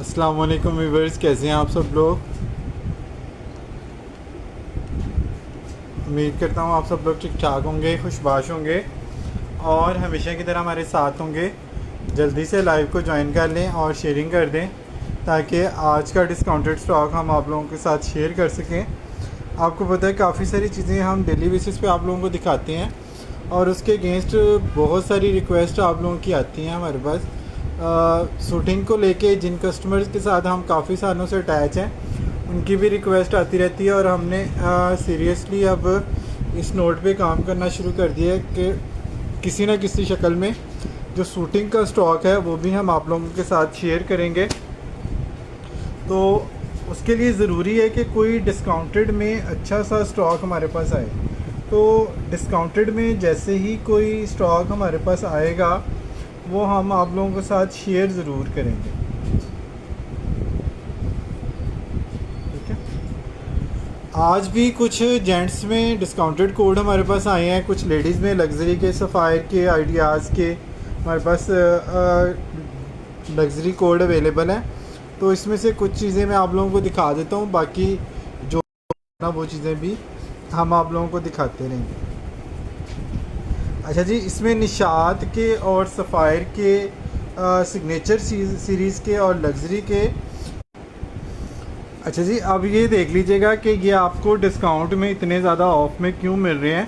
अस्सलाम वालेकुम व्यूअर्स, कैसे हैं आप सब लोग। उम्मीद करता हूँ आप सब लोग ठीक ठाक होंगे, खुशबाश होंगे और हमेशा की तरह हमारे साथ होंगे। जल्दी से लाइव को ज्वाइन कर लें और शेयरिंग कर दें ताकि आज का डिस्काउंटेड स्टॉक हम आप लोगों के साथ शेयर कर सकें। आपको पता है काफ़ी सारी चीज़ें हम डेली बेसिस पे आप लोगों को दिखाते हैं और उसके अगेंस्ट बहुत सारी रिक्वेस्ट आप लोगों की आती हैं हमारे पास। शूटिंग को लेके जिन कस्टमर्स के साथ हम काफ़ी सालों से अटैच हैं उनकी भी रिक्वेस्ट आती रहती है और हमने सीरियसली अब इस नोट पे काम करना शुरू कर दिया है कि किसी न किसी शक्ल में जो शूटिंग का स्टॉक है वो भी हम आप लोगों के साथ शेयर करेंगे। तो उसके लिए ज़रूरी है कि कोई डिस्काउंटेड में अच्छा सा स्टॉक हमारे पास आए। तो डिस्काउंटेड में जैसे ही कोई स्टॉक हमारे पास आएगा वो हम आप लोगों के साथ शेयर ज़रूर करेंगे, ठीक है। आज भी कुछ जेंट्स में डिस्काउंटेड कोड हमारे पास आए हैं, कुछ लेडीज़ में लग्जरी के, सफ़ायर के, आइडियाज़ के हमारे पास लग्जरी कोड अवेलेबल हैं। तो इसमें से कुछ चीज़ें मैं आप लोगों को दिखा देता हूँ, बाकी जो ना वो चीज़ें भी हम आप लोगों को दिखाते रहेंगे। अच्छा जी, इसमें निशात के और सफ़ायर के, सिग्नेचर सीरीज़ के और लग्जरी के। अच्छा जी, अब ये देख लीजिएगा कि ये आपको डिस्काउंट में इतने ज़्यादा ऑफ में क्यों मिल रहे हैं,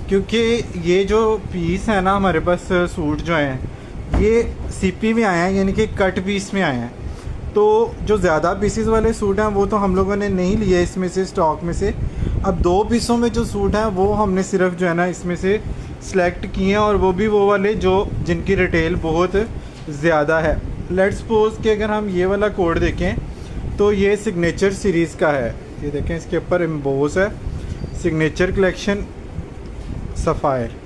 क्योंकि ये जो पीस है ना हमारे पास सूट जो हैं ये सीपी में आए हैं, यानी कि कट पीस में आए हैं। तो जो ज़्यादा पीसेस वाले सूट हैं वो तो हम लोगों ने नहीं लिए इसमें से, स्टॉक में से। अब 2 पीसों में जो सूट हैं वो हमने सिर्फ जो है ना इसमें से सिलेक्ट किए हैं, और वो भी वो वाले जो जिनकी रिटेल बहुत ज़्यादा है। लेट्स सपोज कि अगर हम ये वाला कोड देखें तो ये सिग्नेचर सीरीज़ का है। ये देखें, इसके ऊपर एम्बोस है सिग्नेचर कलेक्शन सफ़ायर।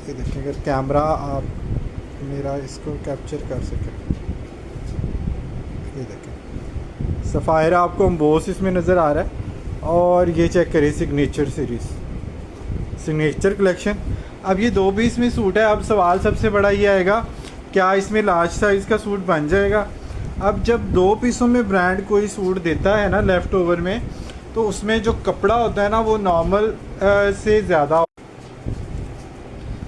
ये देखें, अगर कैमरा आप मेरा इसको कैप्चर कर सकें, ये देखें सफ़ायर आपको एम्बोस इसमें नज़र आ रहा है। और ये चेक करिए सिग्नेचर सीरीज़, सिग्नेचर कलेक्शन। अब ये 2 पीस में सूट है। अब सवाल सबसे बड़ा ये आएगा, क्या इसमें लार्ज साइज़ का सूट बन जाएगा। अब जब 2 पीसों में ब्रांड कोई सूट देता है ना लेफ़्ट ओवर में, तो उसमें जो कपड़ा होता है ना वो नॉर्मल से ज़्यादा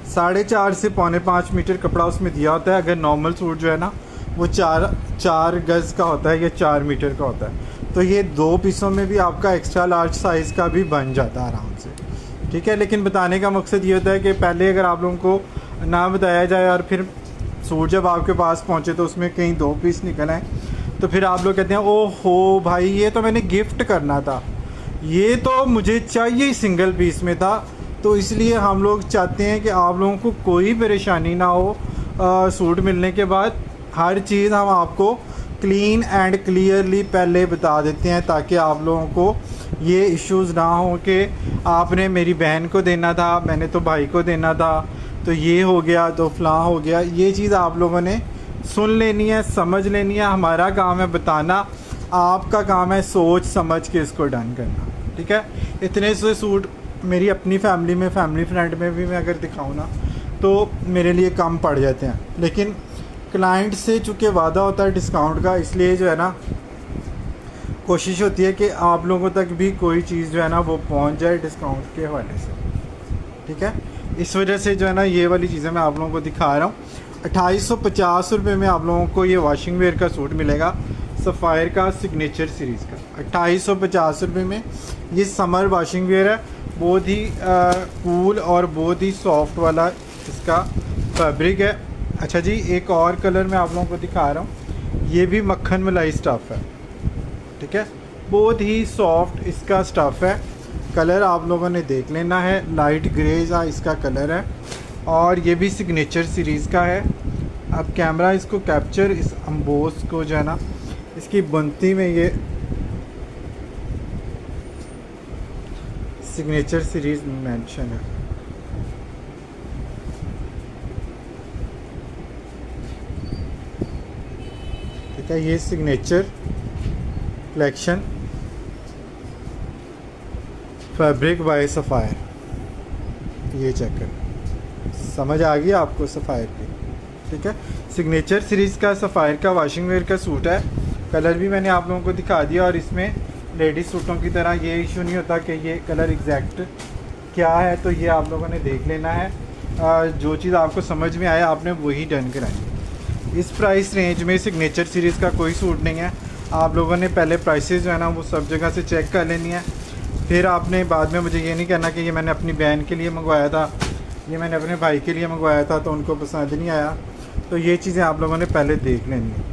4.5 से 4.25 मीटर कपड़ा उसमें दिया होता है। अगर नॉर्मल सूट जो है ना वो 4 गज़ का होता है या 4 मीटर का होता है। तो ये 2 पीसों में भी आपका एक्स्ट्रा लार्ज साइज़ का भी बन जाता है आराम से, ठीक है। लेकिन बताने का मकसद ये होता है कि पहले अगर आप लोगों को ना बताया जाए और फिर सूट जब आपके पास पहुंचे तो उसमें कहीं 2 पीस निकल आए, तो फिर आप लोग कहते हैं ओहो भाई ये तो मैंने गिफ्ट करना था, ये तो मुझे चाहिए ही सिंगल पीस में था। तो इसलिए हम लोग चाहते हैं कि आप लोगों को कोई परेशानी ना हो सूट मिलने के बाद। हर चीज़ हम आपको क्लीन एंड क्लियरली पहले बता देते हैं ताकि आप लोगों को ये इश्यूज़ ना हो कि आपने मेरी बहन को देना था, मैंने तो भाई को देना था, तो ये हो गया, तो फ़लाँ हो गया। ये चीज़ आप लोगों ने सुन लेनी है, समझ लेनी है। हमारा काम है बताना, आपका काम है सोच समझ के इसको डन करना, ठीक है। इतने से सूट मेरी अपनी फैमिली में, फैमिली फ्रेंड में भी मैं अगर दिखाऊँ ना तो मेरे लिए कम पड़ जाते हैं। लेकिन क्लाइंट से चूँकि वादा होता है डिस्काउंट का, इसलिए जो है ना कोशिश होती है कि आप लोगों तक भी कोई चीज़ जो है ना वो पहुंच जाए डिस्काउंट के हवाले से, ठीक है। इस वजह से जो है ना ये वाली चीज़ें मैं आप लोगों को दिखा रहा हूँ। 2850 रुपये में आप लोगों को ये वॉशिंग वेयर का सूट मिलेगा सफ़ायर का, सिग्नेचर सीरीज़ का। 2850 रुपये में ये समर वॉशिंग वेयर है, बहुत ही कूल और बहुत ही सॉफ्ट वाला इसका फैब्रिक है। अच्छा जी, एक और कलर मैं आप लोगों को दिखा रहा हूँ, ये भी मक्खन मलाई स्टफ़ है, ठीक है। बहुत ही सॉफ्ट इसका स्टफ़ है। कलर आप लोगों ने देख लेना है, लाइट ग्रे सा इसका कलर है और ये भी सिग्नेचर सीरीज़ का है। अब कैमरा इसको कैप्चर, इस अम्बोस को जो है ना इसकी बुनती में ये सिग्नेचर सीरीज़ मेंशन है, ठीक है। ये signature collection fabric by Sapphire, ये चेक कर, समझ आ गई आपको सफ़ायर की, ठीक है। सिग्नेचर सीरीज़ का सफ़ायर का वॉशिंग वेयर का सूट है। कलर भी मैंने आप लोगों को दिखा दिया, और इसमें लेडीज़ सूटों की तरह ये इशू नहीं होता कि ये कलर एग्जैक्ट क्या है, तो ये आप लोगों ने देख लेना है। जो चीज़ आपको समझ में आए आपने वही डन करानी। इस प्राइस रेंज में सिग्नेचर सीरीज़ का कोई सूट नहीं है। आप लोगों ने पहले प्राइसेस जो है ना वो सब जगह से चेक कर लेनी है, फिर आपने बाद में मुझे ये नहीं कहना कि ये मैंने अपनी बहन के लिए मंगवाया था, ये मैंने अपने भाई के लिए मंगवाया था तो उनको पसंद नहीं आया। तो ये चीज़ें आप लोगों ने पहले देख लेनी है।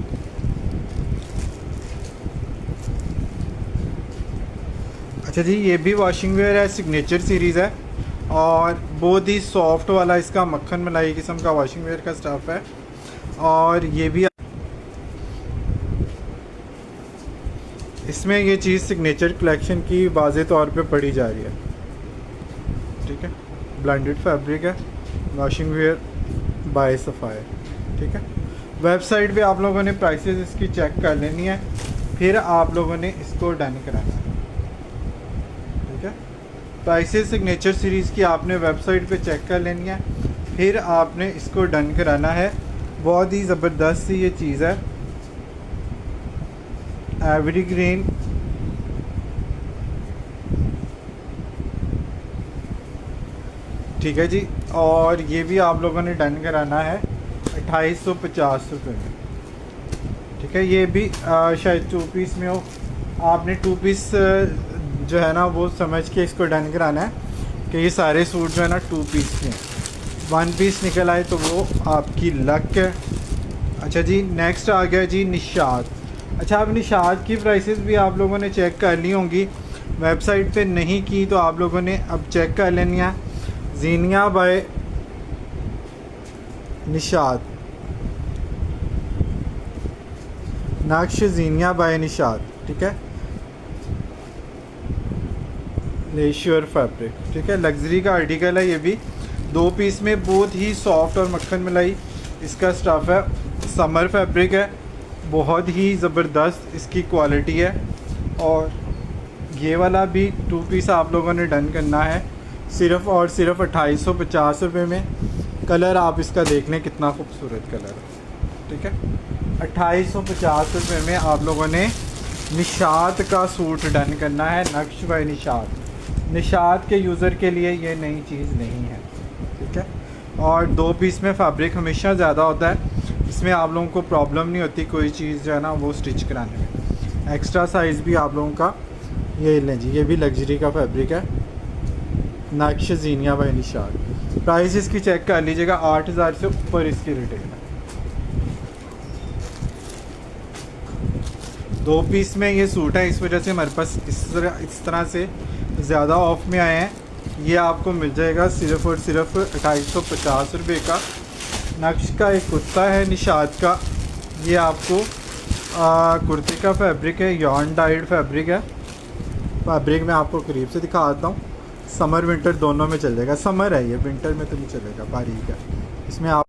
अच्छा जी, ये भी वॉशिंग वेयर है, सिग्नेचर सीरीज़ है, और बहुत ही सॉफ्ट वाला इसका मक्खन मलाई किस्म का वॉशिंग वेयर का स्टफ़ है। और ये भी इसमें ये चीज़ सिग्नेचर कलेक्शन की वाज़े तौर पे पड़ी जा रही है। ठीक है, ब्लेंडेड फैब्रिक है, वॉशिंग वेयर बाय सफ़ायर। ठीक है, वेबसाइट पे आप लोगों ने प्राइसेस इसकी चेक कर लेनी है, फिर आप लोगों ने इसको डन कराना है। ठीक है, प्राइसेस सिग्नेचर सीरीज़ की आपने वेबसाइट पे चेक कर लेनी है, फिर आपने इसको डन कराना है। बहुत ही ज़बरदस्त सी ये चीज़ है, एवरग्रीन ठीक है जी। और ये भी आप लोगों ने डन कराना है 2850 रुपये में। ठीक है, ये भी शायद 2 पीस में हो, आपने 2 पीस जो है ना वो समझ के इसको डन कराना है कि ये सारे सूट जो है ना 2 पीस में, 1 पीस निकल आए तो वो आपकी लक है। अच्छा जी, नेक्स्ट आ गया जी निशात। अच्छा, अब निशात की प्राइसेस भी आप लोगों ने चेक कर ली होंगी, वेबसाइट पे नहीं की तो आप लोगों ने अब चेक कर लेनी है। जीनिया बाय निशात, नक्श जीनिया बाय निशात। ठीक है, लेश्योर फैब्रिक। ठीक है, लग्जरी का आर्टिकल है, ये भी 2 पीस में, बहुत ही सॉफ्ट और मक्खन मलाई इसका स्टफ़ है, समर फैब्रिक है, बहुत ही ज़बरदस्त इसकी क्वालिटी है। और ये वाला भी 2 पीस आप लोगों ने डन करना है सिर्फ़ और सिर्फ 2850 रुपये में। कलर आप इसका देख लें कितना खूबसूरत कलर है। ठीक है, 2850 रुपये में आप लोगों ने निशात का सूट डन करना है, नक्श बाय निशात। निशात के यूज़र के लिए ये नई चीज़ नहीं है। ठीक है, और 2 पीस में फैब्रिक हमेशा ज़्यादा होता है, इसमें आप लोगों को प्रॉब्लम नहीं होती कोई चीज़ जो है ना वो स्टिच कराने में। एक्स्ट्रा साइज़ भी आप लोगों का ये लें जी, ये भी लग्जरी का फैब्रिक है, नक्श जीनिया बाय निशात। प्राइस इसकी चेक कर लीजिएगा, 8000 से ऊपर इसकी रिटेल है। 2 पीस में ये सूट है, इस वजह से हमारे पास इस तरह से ज़्यादा ऑफ में आए हैं। ये आपको मिल जाएगा सिर्फ़ और सिर्फ 2850 रुपये का। नक्श का एक कुर्ता है निशात का, ये आपको कुर्ते का फैब्रिक है, यॉर्न डाइड फैब्रिक है। फैब्रिक मैं आपको करीब से दिखाता हूँ, समर विंटर दोनों में चल जाएगा। समर है ये, विंटर में तो नहीं चलेगा, बारीक है। इसमें आप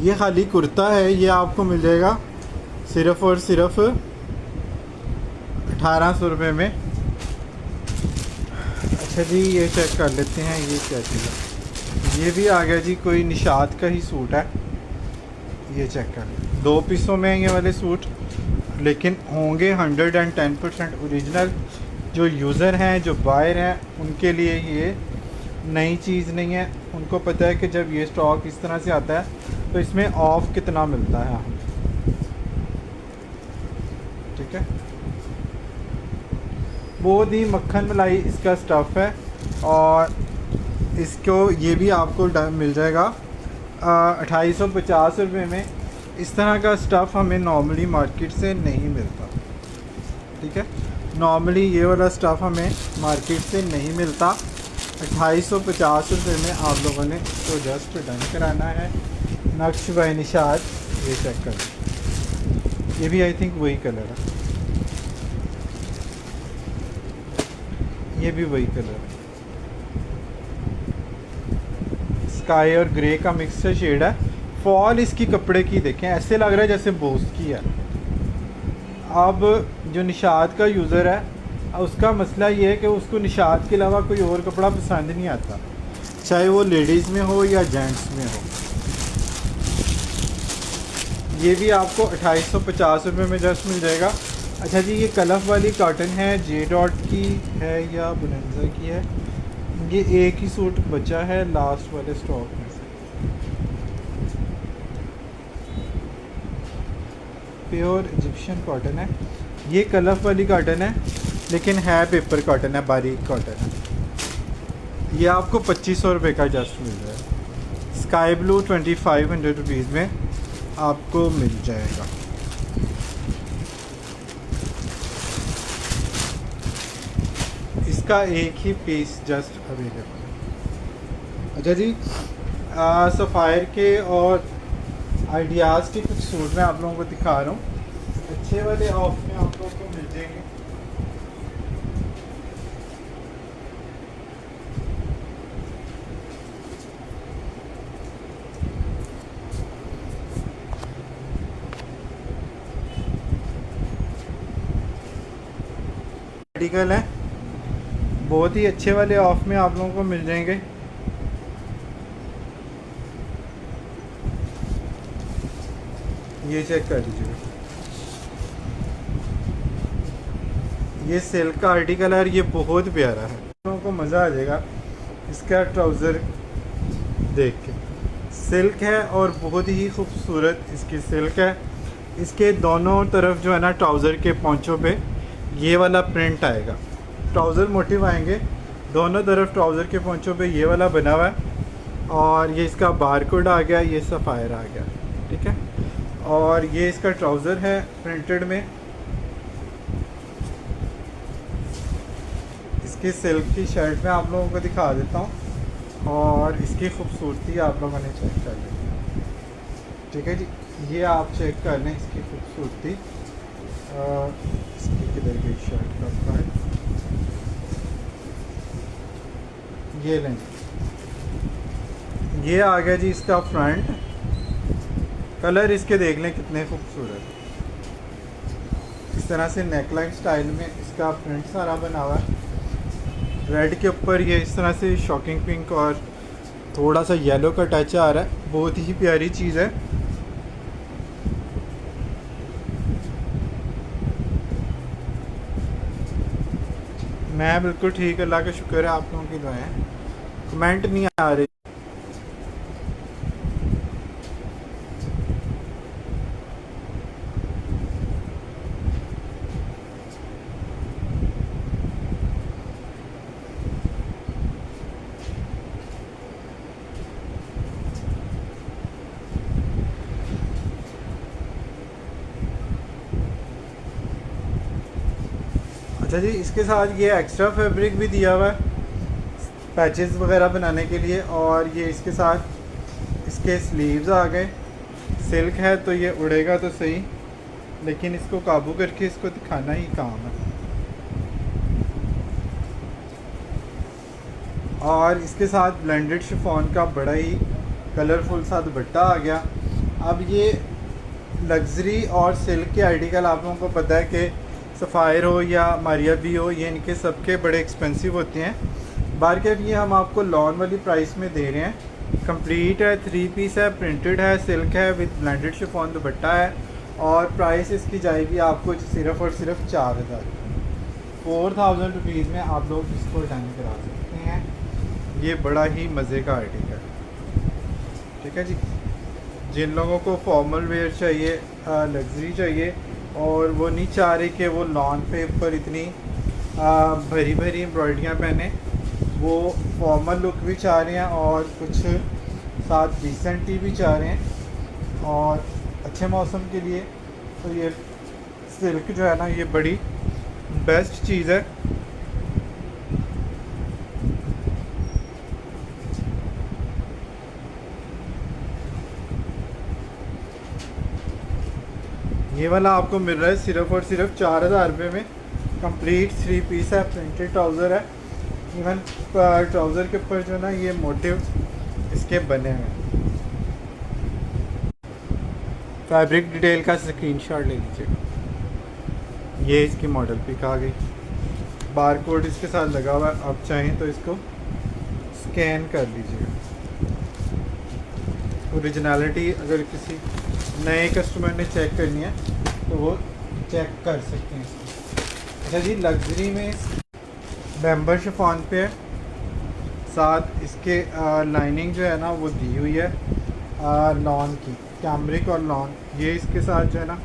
ये खाली कुर्ता है, ये आपको मिल जाएगा सिर्फ़ और सिर्फ 1800 रुपये में। अच्छा जी, ये चेक कर लेते हैं ये क्या चीज़ है। ये भी आ गया जी, कोई निशात का ही सूट है, ये चेक कर लें। 2 पीसों में ये वाले सूट, लेकिन होंगे 110% ओरिजिनल। जो यूज़र हैं, जो बायर हैं, उनके लिए ये नई चीज़ नहीं है। उनको पता है कि जब ये स्टॉक इस तरह से आता है तो इसमें ऑफ कितना मिलता है हमें। ठीक है, बहुत ही मक्खन मलाई इसका स्टफ़ है, और इसको ये भी आपको मिल जाएगा 2850 रुपये में। इस तरह का स्टफ़ हमें नॉर्मली मार्केट से नहीं मिलता। ठीक है, नॉर्मली ये वाला स्टफ़ हमें मार्केट से नहीं मिलता। 2850 रुपये में आप लोगों ने तो जस्ट डन कराना है। नक्श बाय निशात, ये चेक कर, ये भी आई थिंक वही कलर है, ये भी वही कलर है, स्काई और ग्रे का मिक्स शेड है। फॉल इसकी कपड़े की देखें, ऐसे लग रहा है जैसे बोस की है। अब जो निशात का यूज़र है उसका मसला ये है कि उसको निशात के अलावा कोई और कपड़ा पसंद नहीं आता, चाहे वो लेडीज़ में हो या जेंट्स में हो। ये भी आपको 2850 रुपये में जस्ट मिल जाएगा। अच्छा जी, ये कलफ वाली कॉटन है, जे डॉट की है या बोनेंजा की है। ये एक ही सूट बचा है लास्ट वाले स्टॉक में से। प्योर इजिप्शियन कॉटन है। ये कलफ वाली कॉटन है लेकिन है पेपर कॉटन है, बारीक कॉटन है। ये आपको 2500 रुपये का जस्ट मिल रहा है। स्काई ब्लू 2500 रुपीज़ में आपको मिल जाएगा। इसका एक ही पीस जस्ट अवेलेबल है। अच्छा जी, सफ़ायर के और आइडियाज़ के कुछ सूट मैं आप लोगों को दिखा रहा हूँ। अच्छे वाले ऑफ में आप लोगों को मिल जाएंगे। आर्टिकल है, बहुत ही अच्छे वाले ऑफ में आप लोगों को मिल जाएंगे। ये चेक कर लीजिए, ये सिल्क का आर्टिकल है और ये बहुत प्यारा है। आप लोगों को मज़ा आ जाएगा इसका ट्राउज़र देख के। सिल्क है और बहुत ही खूबसूरत इसकी सिल्क है। इसके दोनों तरफ जो है ना ट्राउज़र के पोंचों पे ये वाला प्रिंट आएगा, ट्राउज़र मोटिव आएंगे दोनों तरफ। ट्राउज़र के पोंचों पे ये वाला बना हुआ है और ये इसका बारकोड आ गया, ये सफ़ायर आ गया, ठीक है। और ये इसका ट्राउज़र है प्रिंटेड में। इसकी सिल्क की शर्ट में आप लोगों को दिखा देता हूँ और इसकी खूबसूरती आप लोगों ने चेक कर ली, ठीक है जी। ये आप चेक कर लें इसकी खूबसूरती। इसकी किधर गई शर्ट का पार्ट, ये लें। ये आ गया जी इसका फ्रंट। कलर इसके देख लें कितने खूबसूरत। इस तरह से नेकलाइन स्टाइल में इसका प्रिंट सारा बना हुआ है। रेड के ऊपर ये इस तरह से शॉकिंग पिंक और थोड़ा सा येलो का टच आ रहा है। बहुत ही प्यारी चीज़ है। मैं बिल्कुल ठीक, अल्लाह का शुक्र है। आप लोगों की दुआएं। कमेंट नहीं आ रही। अच्छा जी, इसके साथ ये एक्स्ट्रा फैब्रिक भी दिया हुआ है पैचेस वगैरह बनाने के लिए। और ये इसके साथ इसके स्लीव्स आ गए। सिल्क है तो ये उड़ेगा तो सही, लेकिन इसको काबू करके इसको दिखाना ही काम है। और इसके साथ ब्लेंडेड शिफॉन का बड़ा ही कलरफुल सा दुपट्टा आ गया। अब ये लग्जरी और सिल्क के आर्टिकल आप लोगों को पता है कि सफ़ायर हो या मारिया भी हो, ये इनके सबके बड़े एक्सपेंसिव होते हैं। बारकेट ये हम आपको लॉन वाली प्राइस में दे रहे हैं। कंप्लीट है, 3 पीस है, प्रिंटेड है, सिल्क है विद ब्लेंडेड शिफॉन दुपट्टा है। और प्राइस इसकी जाएगी आपको सिर्फ़ और सिर्फ 4000 4000 रुपीज़ में आप लोग इसको डन करा सकते हैं। ये बड़ा ही मज़े का आर्टिकल, ठीक है जी। जिन लोगों को फॉर्मल वेयर चाहिए, लग्जरी चाहिए और वो नहीं चाह रहे कि वो लॉन पे ऊपर इतनी भरी भरी एम्ब्रॉयडरियाँ पहने, वो फॉर्मल लुक भी चाह रहे हैं और कुछ साथ डिसेंटी भी चाह रहे हैं और अच्छे मौसम के लिए, तो ये सिल्क जो है ना ये बड़ी बेस्ट चीज़ है। ये वाला आपको मिल रहा है सिर्फ़ और सिर्फ 4000 रुपये में। कंप्लीट 3 पीस है, प्रिंटेड ट्राउज़र है। इवन ट्राउज़र के ऊपर जो ना ये मोटिव इसके बने हुए हैं। फैब्रिक डिटेल का स्क्रीनशॉट ले लीजिएगा। ये इसकी मॉडल पिक आ गई, बारकोड इसके साथ लगा हुआ है। आप चाहें तो इसको स्कैन कर लीजिएगा। ओरिजिनलिटी अगर किसी नए कस्टमर ने चेक करनी है तो वो चेक कर सकते हैं इसको। अच्छा जी, लग्जरी में बैम्बर शिफॉन पे है, साथ इसके लाइनिंग जो है ना वो दी हुई है लॉन की, कैमरिक और लॉन। ये इसके साथ जो है ना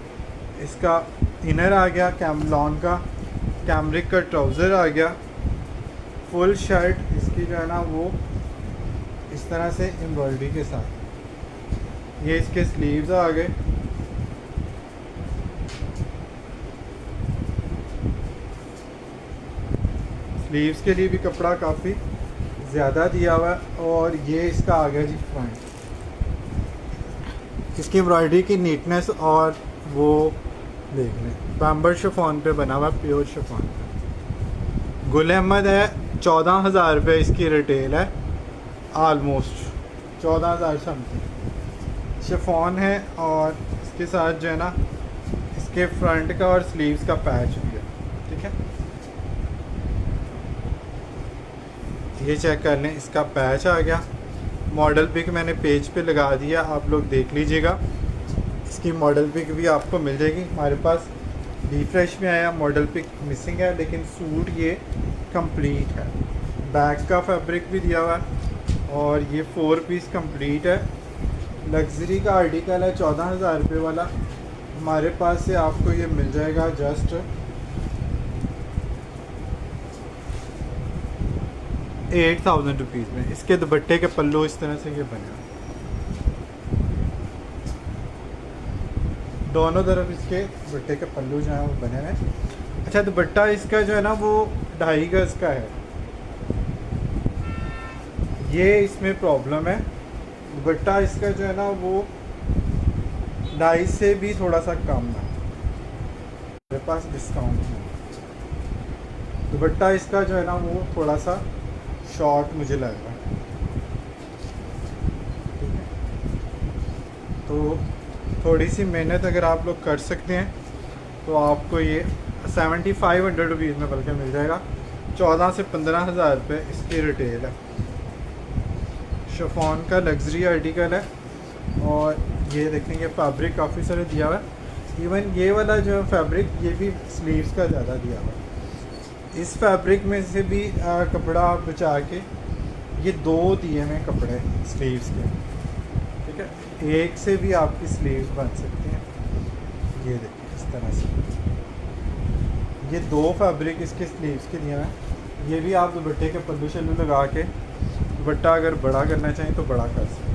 इसका इनर आ गया लॉन का, कैमरिक का ट्राउज़र आ गया, फुल शर्ट इसकी जो है ना वो इस तरह से एम्ब्रॉयडरी के साथ। ये इसके स्लीव्स आ गए, स्लीव्स के लिए भी कपड़ा काफ़ी ज़्यादा दिया हुआ है। और ये इसका आ गया जी फ्रंट, इसकी एम्ब्रॉयडरी की नीटनेस और वो देख लें, बैम्बर शिफॉन पे बना हुआ, प्योर शिफॉन पे। गुल अहमद है, 14,000 रुपये इसकी रिटेल है, आलमोस्ट 14,000 समथिंग शिफॉन है। और इसके साथ जो है ना इसके फ्रंट का और स्लीव्स का पैच भी है, ठीक है। ये चेक कर लें, इसका पैच आ गया। मॉडल पिक मैंने पेज पे लगा दिया, आप लोग देख लीजिएगा। इसकी मॉडल पिक भी आपको मिल जाएगी। हमारे पास बी फ्रेश में आया, मॉडल पिक मिसिंग है, लेकिन सूट ये कंप्लीट है। बैक का फैब्रिक भी दिया हुआ है और ये 4 पीस कंप्लीट है। लग्जरी का आर्टिकल है 14,000 रुपये वाला। हमारे पास से आपको ये मिल जाएगा जस्ट 8,000 रुपीज़ में। इसके दुपट्टे के पल्लू इस तरह से ये बने हुए, दोनों तरफ इसके दुपट्टे के पल्लू जो हैं वो बने हुए हैं। अच्छा, दुपट्टा इसका जो है ना वो 2.5 गज का है, ये इसमें प्रॉब्लम है। दुपट्टा इसका जो है ना वो 2.5 से भी थोड़ा सा कम है, मेरे पास डिस्काउंट है। दुपट्टा इसका जो है ना वो थोड़ा सा शॉर्ट मुझे लग रहा है, ठीक है। तो थोड़ी सी मेहनत अगर आप लोग कर सकते हैं तो आपको ये 7,500 रुपीज़ में बल्कि मिल जाएगा। 14 से 15,000 रुपये इसकी रिटेल है। शिफॉन का लग्जरी आर्टिकल है और ये देखेंगे फैब्रिक काफ़ी सारे दिया हुआ है। इवन ये वाला जो फैब्रिक ये भी स्लीव्स का ज़्यादा दिया हुआ है। इस फैब्रिक में से भी कपड़ा आप बचा के, ये 2 दिए हुए कपड़े स्लीव्स के, ठीक है। एक से भी आपकी स्लीव्स बन सकती हैं, ये देखिए इस तरह से। ये 2 फैब्रिक इसके स्लीव्स के दिए हैं। ये भी आप दुपट्टे के पल्लू शल्लू लगा के दुपट्टा अगर बड़ा करना चाहें तो बड़ा कर सकते हैं।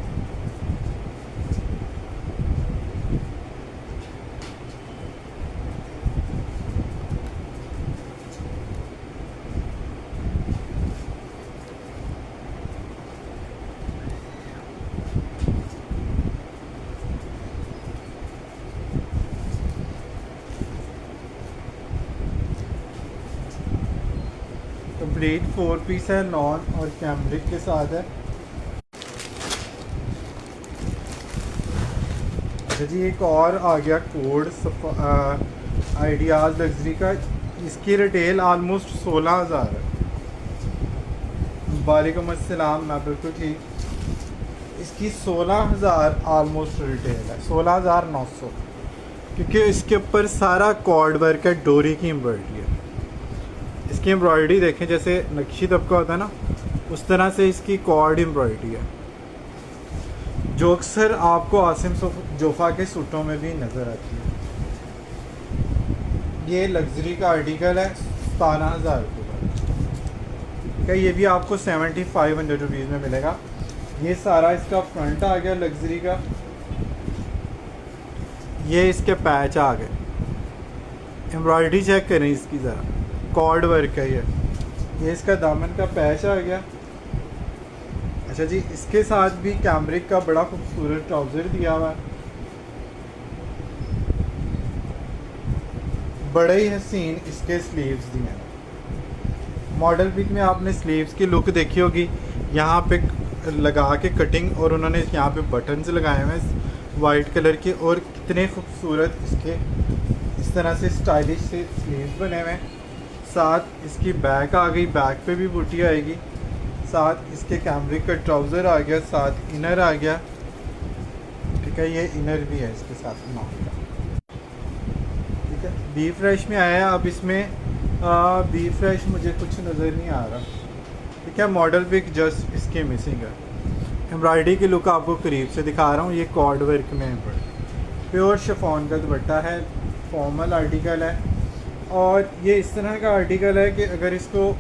कंप्लीट 4 पीस है, लॉन और कैमरिक के साथ है। अच्छा जी, एक और आ गया कोड आइडियाज़ लग्जरी का। इसकी रिटेल आलमोस्ट 16,000 है। वालेकुम अस्सलाम, मैं बिल्कुल ठीक। इसकी 16,000 आलमोस्ट रिटेल है, 16,900, क्योंकि इसके ऊपर सारा कॉर्ड वर्क है, डोरी की एम्ब्रॉयडरी है। इसकी एम्ब्रॉयडरी देखें, जैसे नक्शी दबका होता है ना, उस तरह से इसकी कॉर्ड एम्ब्रॉयडरी है, जो अक्सर आपको आसिम जोफ़ा के सूटों में भी नज़र आती है। ये लग्जरी का आर्टिकल है, 17,000 रुपये का। ये भी आपको 7,500 रुपीज़ में मिलेगा। ये सारा इसका फ्रंट आ गया लग्जरी का। ये इसके पैच आ गए, एम्ब्रॉयडरी चेक करें इसकी ज़रा, कॉर्ड वर्क है ये इसका दामन का पैच आ गया। अच्छा जी, इसके साथ भी कैमरिक का बड़ा खूबसूरत ट्राउज़र दिया हुआ है, बड़े ही हसीन इसके स्लीव्स दिए हैं। मॉडल पिक में आपने स्लीव्स की लुक देखी होगी, यहाँ पे लगा के कटिंग, और उन्होंने यहाँ पे बटन्स लगाए हुए हैं वाइट कलर के, और कितने खूबसूरत इसके इस तरह से स्टाइलिश से स्लीव्स बने हुए हैं। साथ इसकी बैक आ गई, बैक पे भी बूटी आएगी। साथ इसके कैमरिक का ट्राउज़र आ गया, साथ इनर आ गया, ठीक ठीक है, ये इनर भी है इसके साथ नॉन का। ठीक है, बी फ्रेश में आया। अब इसमें बी फ्रेश मुझे कुछ नज़र नहीं आ रहा। ठीक है, मॉडल पिक जस्ट इसके मिसिंग है। एम्ब्रॉयडरी की लुक आपको करीब से दिखा रहा हूँ। ये कॉर्ड वर्क में है, प्योर शिफॉन का दुपट्टा है, फॉर्मल आर्टिकल है। और ये इस तरह का आर्टिकल है कि अगर इसको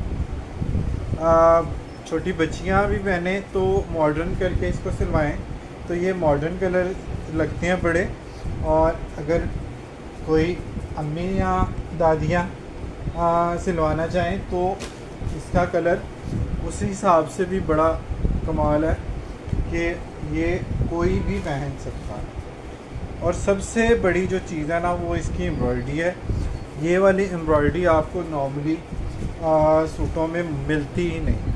छोटी बच्चियाँ भी पहने तो मॉडर्न करके इसको सिलवाएं तो ये मॉडर्न कलर लगते हैं बड़े। और अगर कोई अम्मी या दादियाँ सिलवाना चाहें तो इसका कलर उस हिसाब से भी बड़ा कमाल है कि ये कोई भी पहन सकता है। और सबसे बड़ी जो चीज़ है ना वो इसकी एम्ब्रॉयडरी है। ये वाली एम्ब्रॉयडरी आपको नॉर्मली सूटों में मिलती ही नहीं।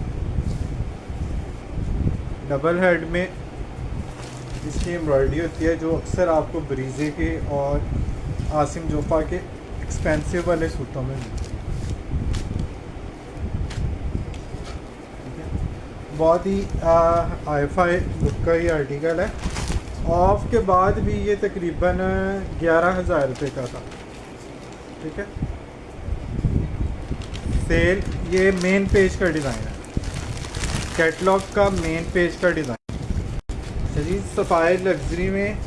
डबल हेड में इसकी एम्ब्रॉयडरी होती है जो अक्सर आपको ब्रीजे के और आसिम जोफा के एक्सपेंसिव वाले सूटों में मिलती है। ठीक है, बहुत ही आई-फाई लुक का ये आर्टिकल है। ऑफ के बाद भी ये तकरीबन 11,000 रुपये का था। ठीक है, सेल ये मेन पेज का डिज़ाइन है, कैटलॉग का मेन पेज का डिज़ाइन। अच्छा जी, सफ़ायर लग्जरी में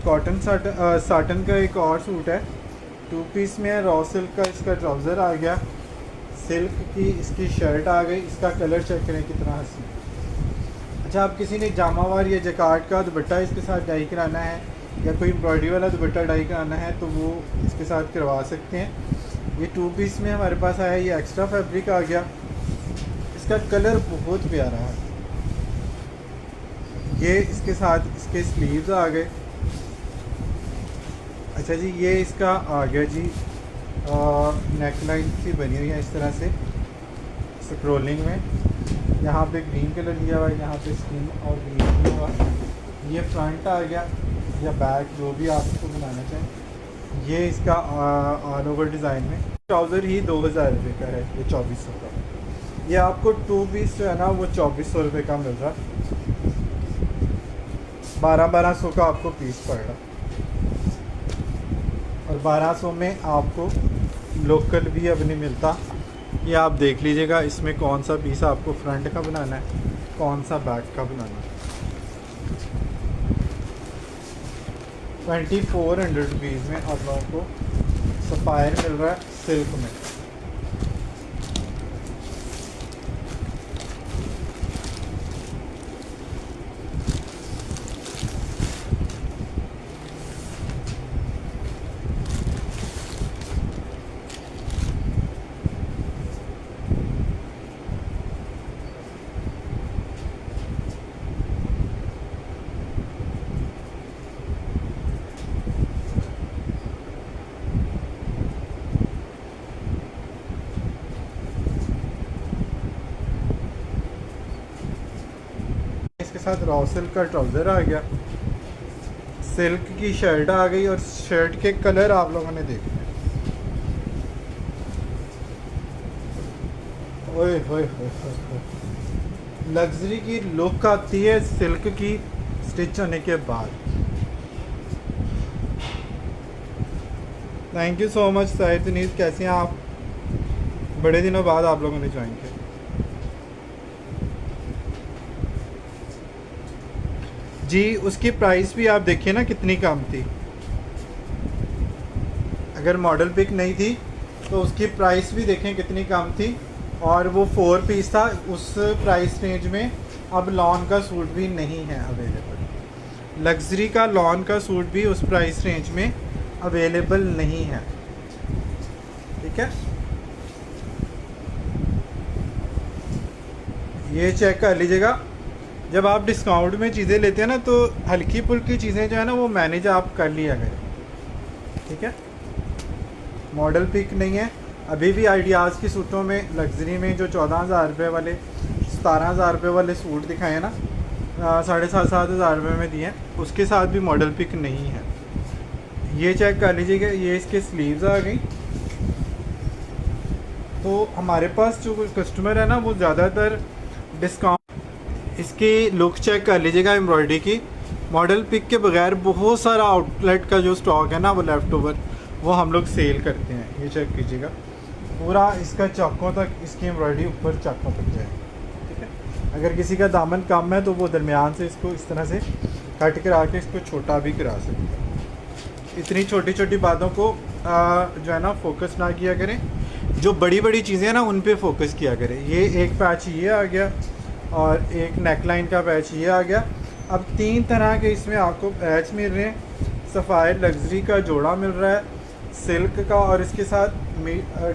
कॉटन साटन का एक और सूट है, 2 पीस में है। रॉ सिल्क का इसका ट्राउज़र आ गया, सिल्क की इसकी शर्ट आ गई। इसका कलर चेक करें कितना हंसी। अच्छा, आप किसी ने जामावार या जकार्ड का दुपट्टा इसके साथ डाई कराना है या कोई एम्ब्रॉयडरी वाला दुपट्टा डाई कराना है तो वो इसके साथ करवा सकते हैं। ये 2 पीस में हमारे पास आया, ये एक्स्ट्रा फैब्रिक आ गया। इसका कलर बहुत प्यारा है। ये इसके साथ इसके स्लीव्स आ गए। अच्छा जी, ये इसका आ गया जी नेक लाइन सी बनी हुई है इस तरह से स्क्रोलिंग में। यहाँ पे ग्रीन कलर दिया हुआ है, यहाँ पे स्किन और ग्रीन दिया हुआ है। ये फ्रंट आ गया या बैक जो भी आप इसको बनाना चाहें। ये इसका ऑल ओवर डिज़ाइन में ट्राउज़र ही 2,000 रुपये का है, ये 2400 का। ये आपको 2 पीस जो है ना वो 2400 रुपये का मिल रहा है। 1200 का आपको पीस पड़ रहा। और 1200 में आपको लोकल भी अब नहीं मिलता। ये आप देख लीजिएगा इसमें कौन सा पीस आपको फ्रंट का बनाना है, कौन सा बैक का बनाना है। 2400 रुपीज़ में आप लोगों को सफ़ायर मिल रहा है सिल्क में। इसके साथ रॉ सिल्क का ट्राउज़र आ गया, सिल्क की शर्ट आ गई और शर्ट के कलर आप लोगों ने देखने। ओए होए होए, लग्जरी की लुक आती है सिल्क की स्टिच होने के बाद। Thank you so much Sahir Taneez, कैसे हैं आप? बड़े दिनों बाद आप लोगों ने ज्वाइन किया। जी, उसकी प्राइस भी आप देखिए ना कितनी कम थी। अगर मॉडल पिक नहीं थी तो उसकी प्राइस भी देखें कितनी कम थी। और वो 4 पीस था उस प्राइस रेंज में। अब लॉन का सूट भी नहीं है अवेलेबल, लग्जरी का लॉन का सूट भी उस प्राइस रेंज में अवेलेबल नहीं है। ठीक है, ये चेक कर लीजिएगा। जब आप डिस्काउंट में चीज़ें लेते हैं ना तो हल्की फुल्की चीज़ें जो है ना वो मैनेज आप कर लिया करें। ठीक है, मॉडल पिक नहीं है। अभी भी आइडियाज़ की सूटों में लग्जरी में जो 14,000 रुपये वाले 17,000 रुपये वाले सूट दिखाए ना 7,500-7,000 रुपये में दिए हैं, उसके साथ भी मॉडल पिक नहीं है। ये चेक कर लीजिएगा, ये इसके स्लीव्स आ गई। तो हमारे पास जो कस्टमर है ना वो ज़्यादातर डिस्काउंट। इसकी लुक चेक कर लीजिएगा एम्ब्रॉयडरी की, मॉडल पिक के बगैर बहुत सारा आउटलेट का जो स्टॉक है ना वो लेफ़्ट ओवर, वो हम लोग सेल करते हैं। ये चेक कीजिएगा, पूरा इसका चाकों तक इसकी एम्ब्रॉयडरी ऊपर चाकों तक जाएगी, ठीक है। अगर किसी का दामन कम है तो वो दरमियान से इसको इस तरह से कट करा के इसको छोटा भी करा सकते हैं। इतनी छोटी छोटी बातों को जो है ना फोकस ना किया करें, जो बड़ी बड़ी चीज़ें हैं ना उन पे फोकस किया करें। ये एक पैच ये आ गया और एक नेकलाइन का पैच ये आ गया। अब 3 तरह के इसमें आपको पैच मिल रहे हैं। सफ़ायर लग्जरी का जोड़ा मिल रहा है, सिल्क का, और इसके साथ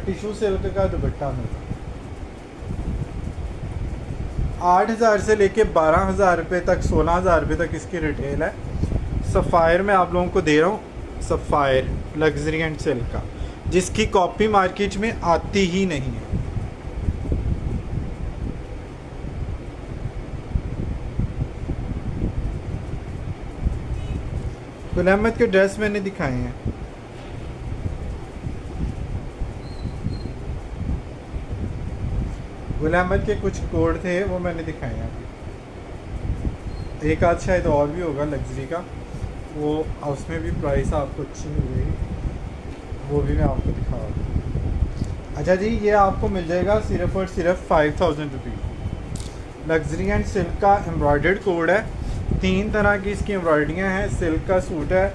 टिशू सिल्क का दुपट्टा मिल रहा है। 8,000 से लेके 12,000 रुपये तक, 16,000 रुपये तक इसकी रिटेल है। सफ़ायर में आप लोगों को दे रहा हूँ, सफ़ायर लग्जरी एंड सिल्क का, जिसकी कॉपी मार्केट में आती ही नहीं है। गुल अहमद के ड्रेस मैंने दिखाए हैं। गुल अहमद के कुछ कोड थे वो मैंने दिखाए हैं। एक आध शायद और भी होगा लग्जरी का, वो उसमें भी प्राइस आपको अच्छी मिल जाएगी, वो भी मैं आपको दिखा रहा हूँ। अच्छा जी, ये आपको मिल जाएगा सिर्फ़ और सिर्फ 5,000 रुपीज़। लग्जरी एंड सिल्क का एम्ब्रॉयडर्ड कोड है। 3 तरह की इसकी एम्ब्रॉयडरियाँ हैं। सिल्क का सूट है,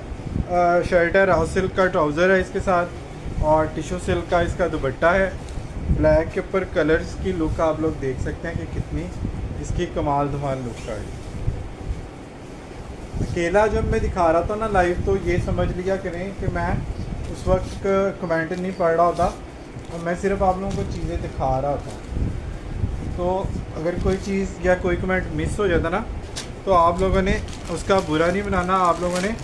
शर्ट है, राव सिल्क का ट्राउज़र है इसके साथ, और टिशू सिल्क का इसका दुपट्टा है। ब्लैक के ऊपर कलर्स की लुक आप लोग देख सकते हैं कि कितनी इसकी कमाल धमाल लुक है। अकेला जब मैं दिखा रहा था ना लाइव, तो ये समझ लिया करें कि मैं उस वक्त कमेंट नहीं पढ़ रहा होता और मैं सिर्फ आप लोगों को चीज़ें दिखा रहा था। तो अगर कोई चीज़ या कोई कमेंट मिस हो जाता ना, तो आप लोगों ने उसका बुरा नहीं बनाना, आप लोगों ने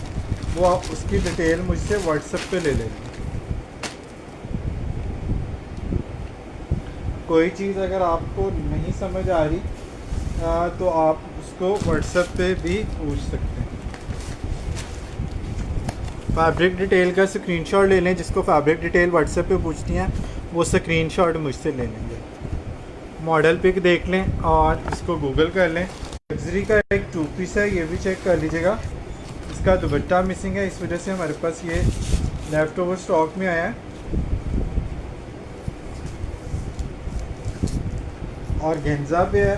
वो उसकी डिटेल मुझसे व्हाट्सएप पे ले लेनी। कोई चीज़ अगर आपको नहीं समझ आ रही तो आप उसको व्हाट्सएप पे भी पूछ सकते हैं। फैब्रिक डिटेल का स्क्रीनशॉट ले लें, जिसको फैब्रिक डिटेल व्हाट्सएप पे पूछती हैं वो स्क्रीनशॉट मुझसे ले लेंगे। मॉडल पिक देख लें और इसको गूगल कर लें। लग्जरी का एक 2 पीस है, ये भी चेक कर लीजिएगा। इसका दुपट्टा मिसिंग है, इस वजह से हमारे पास ये लेफ़्ट ओवर स्टॉक में आया है। और गेंजा पे है,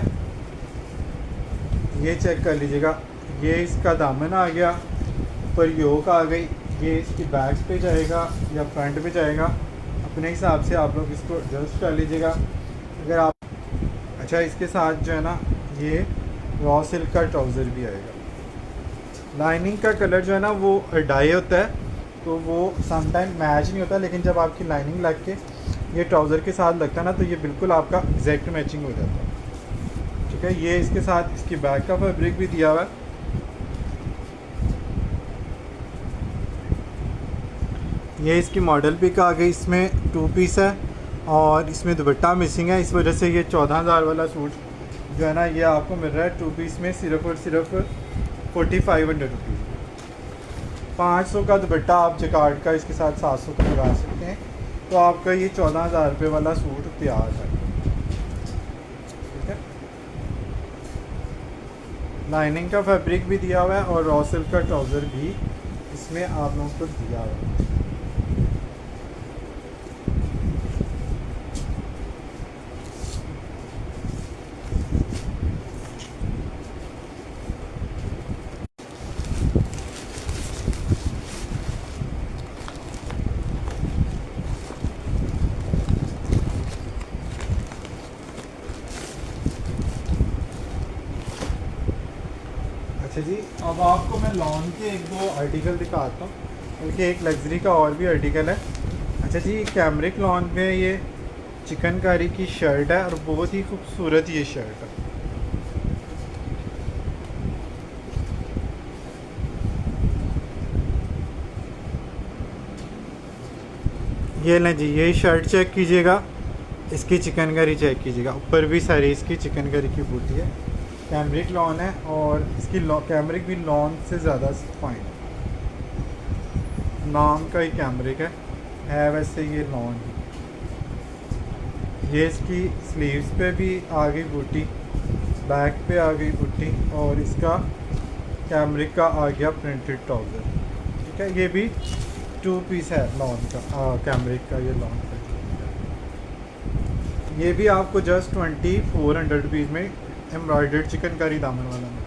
ये चेक कर लीजिएगा। ये इसका दामन आ गया, ऊपर योक आ गई। ये इसकी बैक पे जाएगा या फ्रंट पे जाएगा, अपने हिसाब से आप लोग इसको एडजस्ट कर लीजिएगा। अगर आप अच्छा, इसके साथ जो है ना ये रॉ सिल्क का ट्राउज़र भी आएगा। लाइनिंग का कलर जो है ना वो डाई होता है, तो वो समटाइम मैच नहीं होता, लेकिन जब आपकी लाइनिंग लग के ये ट्राउज़र के साथ लगता है ना, तो ये बिल्कुल आपका एग्जैक्ट मैचिंग हो जाता है। ठीक है, ये इसके साथ इसकी बैक का फैब्रिक भी दिया हुआ है। ये इसकी मॉडल पिक आ गई, इसमें 2 पीस है और इसमें दुपट्टा मिसिंग है, इस वजह से ये 14,000 वाला सूट जो है ना ये आपको मिल रहा है 2 पीस में सिर्फ और सिर्फ 4,500 रुपीज़। 500 का दुपट्टा आप जकार्ड का इसके साथ 700 का लगा सकते हैं, तो आपका ये 14,000 रुपये वाला सूट तैयार है। ठीक है, लाइनिंग का फैब्रिक भी दिया हुआ है और रॉ सिल्क का ट्राउज़र भी इसमें आप लोगों को दिया हुआ है। अच्छा जी, अब आपको मैं लॉन के 1-2 आर्टिकल दिखाता हूँ, बल्कि एक लग्जरी का और भी आर्टिकल है। अच्छा जी, कैमरिक लॉन में ये चिकनकारी की शर्ट है और बहुत ही खूबसूरत ये शर्ट है। ये लें जी, यही शर्ट चेक कीजिएगा, इसकी चिकनकारी चेक कीजिएगा, ऊपर भी सारी इसकी चिकनकारी की बूटी है। कैमरिक लॉन है और इसकी कैमरिक भी लॉन से ज़्यादा फाइन, नाम का ही कैमरिक है वैसे ये लॉन। ये इसकी स्लीव्स पे भी आ गई बूटी, बैक पे आ गई बूटी, और इसका कैमरिक का आ गया प्रिंटेड ट्राउज़र। ठीक है, ये भी 2 पीस है लॉन का, कैमरिक का ये लॉन का। ये भी आपको जस्ट 2400 रुपीज़ में एम्ब्रॉयडर्ड चिकनकारी दामन वाला में।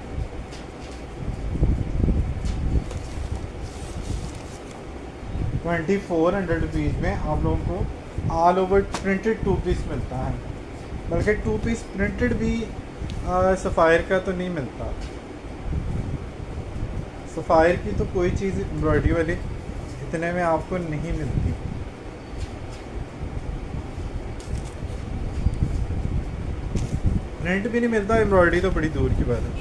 2400 रुपीज़ में आप लोगों को ऑल ओवर प्रिंटेड 2 पीस मिलता है। बल्कि 2 पीस प्रिंटेड भी सफ़ायर का तो नहीं मिलता। सफ़ायर की तो कोई चीज़ एम्ब्रॉयडरी वाली इतने में आपको नहीं मिलती। प्रिंट भी नहीं मिलता, एम्ब्रॉयडरी तो बड़ी दूर की बात है।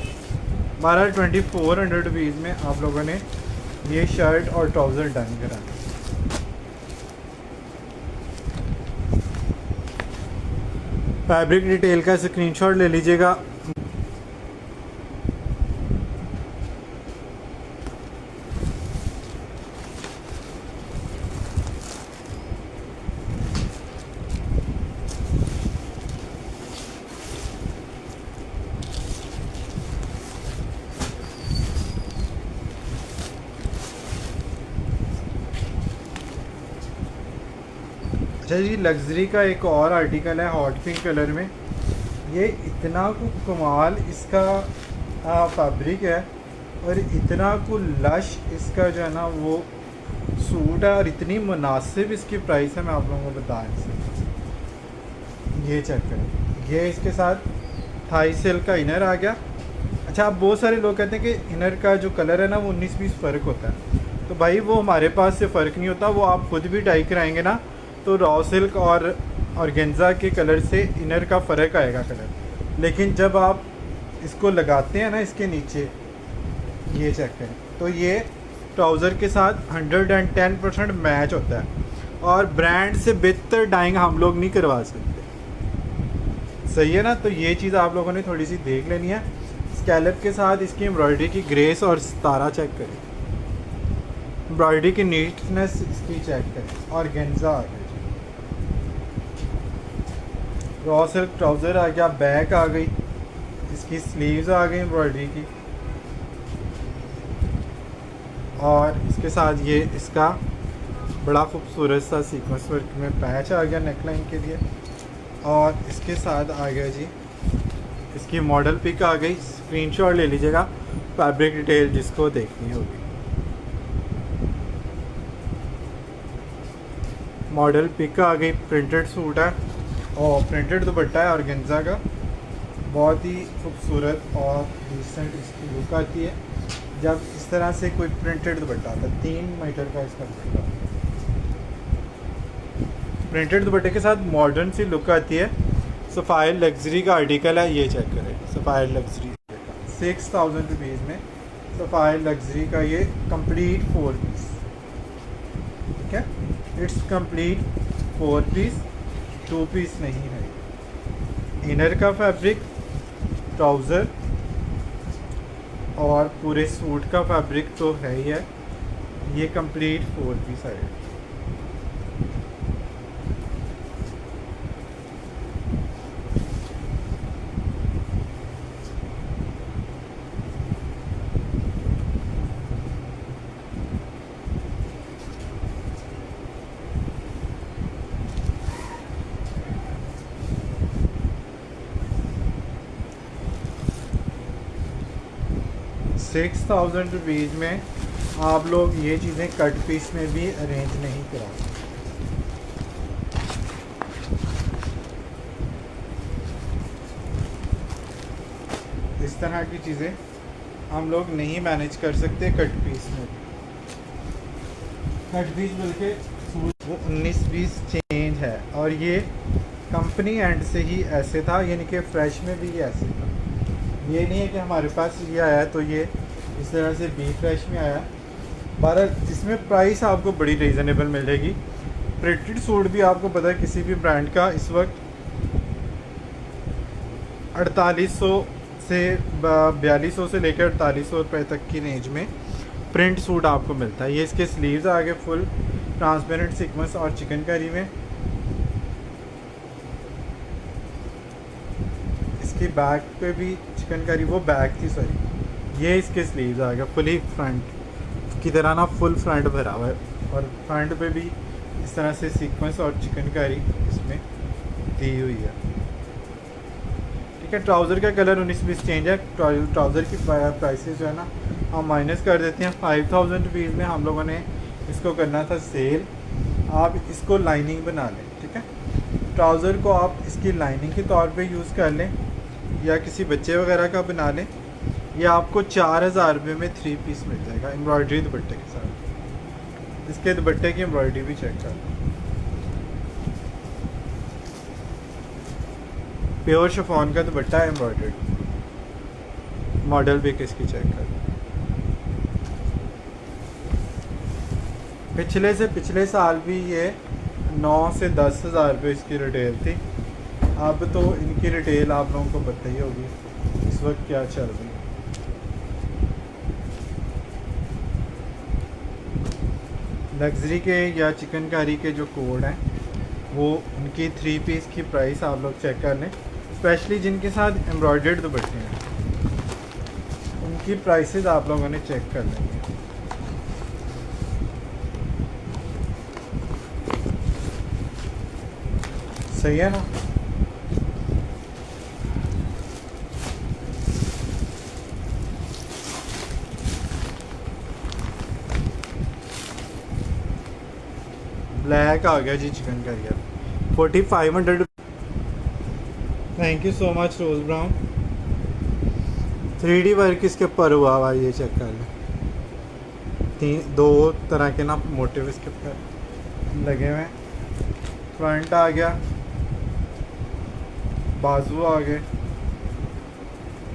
हमारा 2400 रुपीज़ में आप लोगों ने ये शर्ट और ट्राउज़र डन करा। फैब्रिक डिटेल का स्क्रीनशॉट ले लीजिएगा। अच्छा जी, लग्जरी का एक और आर्टिकल है हॉट पिंक कलर में। ये इतना को कमाल इसका फैब्रिक है और इतना को लश इसका जो है ना वो सूट है, और इतनी मुनासिब इसकी प्राइस है, मैं आप लोगों को बता नहीं सकता। ये चेक करें, ये इसके साथ थाई सिल्क का इनर आ गया। अच्छा, अब बहुत सारे लोग कहते हैं कि इनर का जो कलर है ना वो 19-20 फ़र्क होता है। तो भाई वो हमारे पास से फ़र्क नहीं होता, वो आप खुद भी डाई कराएंगे ना तो रॉ सिल्क और ऑर्गेन्जा के कलर से इनर का फ़र्क आएगा कलर। लेकिन जब आप इसको लगाते हैं ना इसके नीचे, ये चेक करें, तो ये ट्राउज़र के साथ 110% मैच होता है। और ब्रांड से बेहतर डाइंग हम लोग नहीं करवा सकते। सही है ना? तो ये चीज़ आप लोगों ने थोड़ी सी देख लेनी है। स्कैलप के साथ इसकी एम्ब्रॉयडरी की ग्रेस और सितारा चेक करें, एम्ब्रॉयडरी की नीटनेस इसकी चेक करें। और गेंजा आ गया, रॉ सिल्क ट्राउज़र आ गया, बैक आ गई, इसकी स्लीव्स आ गई एम्ब्रॉयडरी की, और इसके साथ ये इसका बड़ा खूबसूरत सा सीक्वेंस वर्क में पैच आ गया नेकलाइन के लिए। और इसके साथ आ गया जी इसकी मॉडल पिक आ गई, स्क्रीनशॉट ले लीजिएगा फैब्रिक डिटेल जिसको देखनी होगी। मॉडल पिक आ गई, प्रिंटेड सूट है और प्रिंटेड दुपट्टा है ऑर्गेन्जा का। बहुत ही खूबसूरत और डिसेंट इसकी लुक आती है जब इस तरह से कोई प्रिंटेड दुपट्टा आता है। 3 मीटर का इसका दुपट्टा, प्रिंटेड दुपट्टे के साथ मॉडर्न सी लुक आती है। सफ़ायर लग्जरी का आर्टिकल है, ये चेक करें, सफ़ायर लग्जरी 6000 रुपीज़ में सफ़ायर लग्जरी का ये कंप्लीट 4 पीस। ठीक है, इट्स कंप्लीट 4 पीस, 2 पीस नहीं है। इनर का फैब्रिक, ट्राउज़र और पूरे सूट का फैब्रिक तो है ही है। ये कंप्लीट 4 पीस है। ₹6000 में आप लोग ये चीज़ें कट पीस में भी अरेंज नहीं करा सकते। इस तरह की चीज़ें हम लोग नहीं मैनेज कर सकते कट पीस में। कट पीस बल्कि वो 19-20 चेंज है, और ये कंपनी एंड से ही ऐसे था, यानी कि फ्रेश में भी ऐसे था। ये नहीं है कि हमारे पास ये आया तो ये इस तरह से बी फ्रेश में आया। 12 इसमें प्राइस आपको बड़ी रीज़नेबल मिल जाएगी। प्रिंटेड सूट भी आपको पता है किसी भी ब्रांड का इस वक्त 4800 से 4200 से लेकर 4800 रुपये तक की रेंज में प्रिंट सूट आपको मिलता है। ये इसके स्लीव्स आगे फुल ट्रांसपेरेंट सीक्वेंस और चिकनकारी में, इसकी बैक पे भी चिकनकारी, वो बैक थी सॉरी, ये इसके स्लीव्स आ गया फुली फ्रंट की तरह ना, फुल फ्रंट भरा हुआ है और फ्रंट पे भी इस तरह से सीक्वेंस और चिकनकारी इसमें दी हुई है। ठीक है, ट्राउज़र का कलर 19-20 चेंज है। ट्राउज़र की प्राइसेस जो है ना हम माइनस कर देते हैं। 5000 रुपीज़ में हम लोगों ने इसको करना था सेल। आप इसको लाइनिंग बना लें। ठीक है, ट्राउज़र को आप इसकी लाइनिंग के तौर पे यूज़ कर लें या किसी बच्चे वगैरह का बना लें। ये आपको 4000 रुपये में 3 पीस मिल जाएगा एम्ब्रॉयडरी दुपट्टे के साथ। इसके दुपट्टे की एम्ब्रॉयडरी भी चेक कर लें, प्योर शिफॉन का दुपट्टा है एम्ब्रॉयडर्ड। मॉडल भी किसकी चेक कर लें। पिछले से पिछले साल भी ये 9 से 10 हज़ार रुपये इसकी रिटेल थी। अब तो इनकी रिटेल आप लोगों को पता ही होगी इस वक्त क्या चल रही है। लग्जरी के या चिकनकारी के जो कोड हैं वो उनकी 3 पीस की प्राइस आप लोग चेक कर लें। स्पेशली जिनके साथ एम्ब्रॉयडर्ड दुपट्टे हैं उनकी प्राइसेस आप लोगों ने चेक कर लेंगे। सही है ना। ब्लैक आ गया जी चिकन करियर 4500। Thank you so much rose brown. 3D work इसके ऊपर हुआ हुआ, ये चेक कर लें। 2 तरह के ना मोटिव इसके ऊपर लगे हुए हैं। फ्रंट आ गया, बाजू आ गए,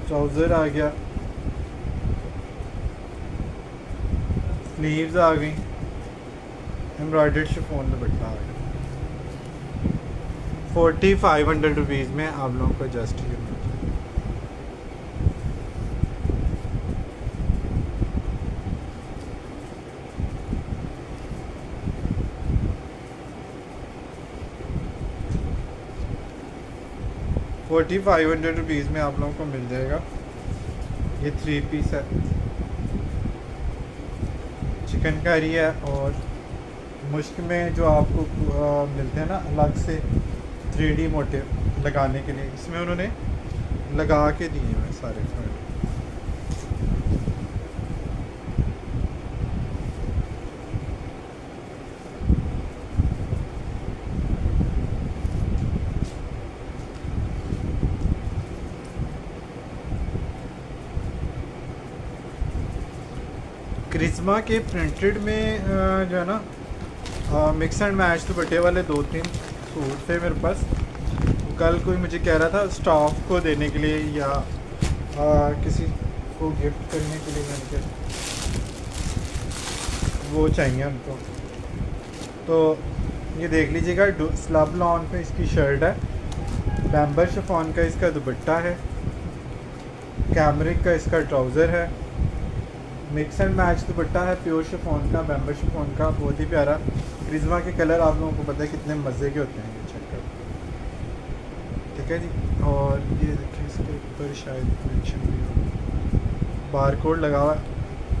ट्राउज़र आ गया, स्लीव्स आ गई, एम्ब्रॉयडर्ड शिफॉन दुपट्टा आ गया। 4500 रुपीज़ में आप लोगों को जस्ट ये 4500 रुपीज़ में आप लोगों को मिल जाएगा। ये 3 पीस है, चिकनकारी है और मुश्क में जो आपको मिलते हैं ना अलग से 3D मोटिव लगाने के लिए, इसमें उन्होंने लगा के दिए हैं सारे फ्रंट। क्रिस्मा के प्रिंटेड में जो है ना मिक्स एंड मैच दुपट्टे वाले 2-3 सूट थे मेरे पास। कल कोई मुझे कह रहा था स्टाफ को देने के लिए या किसी को गिफ्ट करने के लिए, मैंने कहा वो चाहिए उनको। तो ये देख लीजिएगा, स्लब लॉन पे इसकी शर्ट है, बैम्बर शिफॉन का इसका दुपट्टा है, कैमरिक का इसका ट्राउज़र है, मिक्स एंड मैच दुपट्टा है, प्योर शिफॉन का, बैम्बर शिफॉन का, बहुत ही प्यारा। क्रिस्मा के कलर आप लोगों को पता है कितने मज़े के होते हैं, ये चेक कर। ठीक है जी, और ये देखिए इसके ऊपर शायद मेंशन भी हो, बार कोड लगा हुआ है।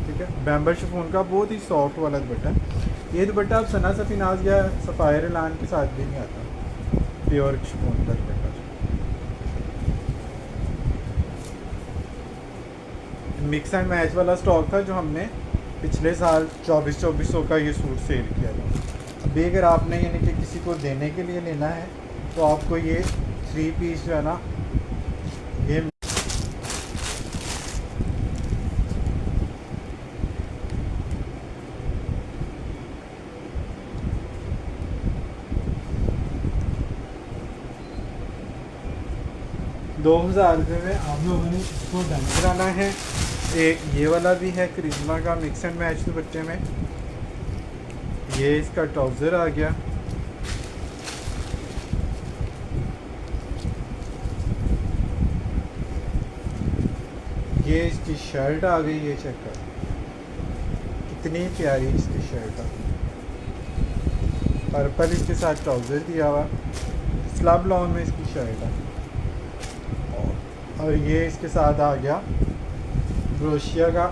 ठीक है, बैम्बर शिफॉन का बहुत ही सॉफ्ट वाला दुपट्टा है। ये दुपट्टा अब सना सफीनाज या सफ़ायर एलान के साथ भी नहीं आता, प्योर शिफॉन का दुपट्टा। मिक्स एंड मैच वाला स्टॉक था जो हमने पिछले साल 2400 का ये सूट सेल किया था। अभी अगर आपने यानी कि किसी को देने के लिए लेना है तो आपको ये 3 पीस जो है ना ये 2000 रुपये में आप लोगों ने इसको डन कराना है। एक ये वाला भी है क्रिस्मा का मिक्स एंड मैच दुपट्टे में। ये इसका ट्राउज़र आ गया, ये इसकी शर्ट आ गई, ये चेक कर कितनी प्यारी इसकी शर्ट आ गई। पर्पल इसके साथ ट्राउज़र दिया हुआ, स्लब लॉन में इसकी शर्ट है और ये इसके साथ आ गया ब्रोशिया का,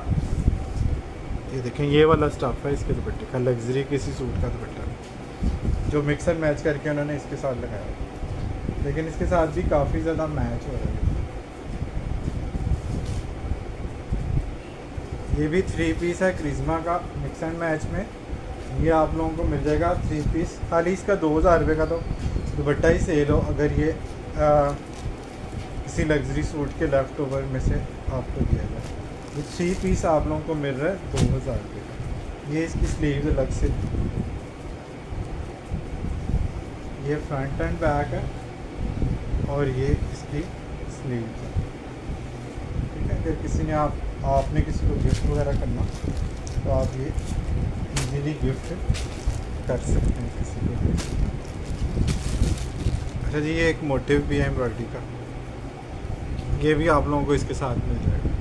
ये देखें ये वाला स्टफ है इसके दुपट्टे का, लग्जरी किसी सूट का दुपट्टा जो मिक्स एंड मैच करके उन्होंने इसके साथ लगाया, लेकिन इसके साथ भी काफ़ी ज़्यादा मैच हो रहा है। ये भी 3 पीस है क्रिज्मा का मिक्स एंड मैच में, ये आप लोगों को मिल जाएगा 3 पीस। खाली इसका 2000 रुपये का तो दुपट्टा ही सेल हो, अगर ये किसी लग्जरी सूट के लेफ़्ट ओवर में से आपको दिया जाए। ये 3 पीस आप लोगों को मिल रहा है 2000 रुपये का। ये इसकी स्लीव्स अलग से, ये फ्रंट एंड बैक है और ये इसकी स्लीव्स है। ठीक है, अगर किसी ने आपने किसी को गिफ्ट वगैरह करना तो आप ये इजीली गिफ्ट कर सकते हैं किसी को। अच्छा जी, ये एक मोटिव भी है एम्ब्रॉयडरी का, ये भी आप लोगों को इसके साथ मिल जाएगा।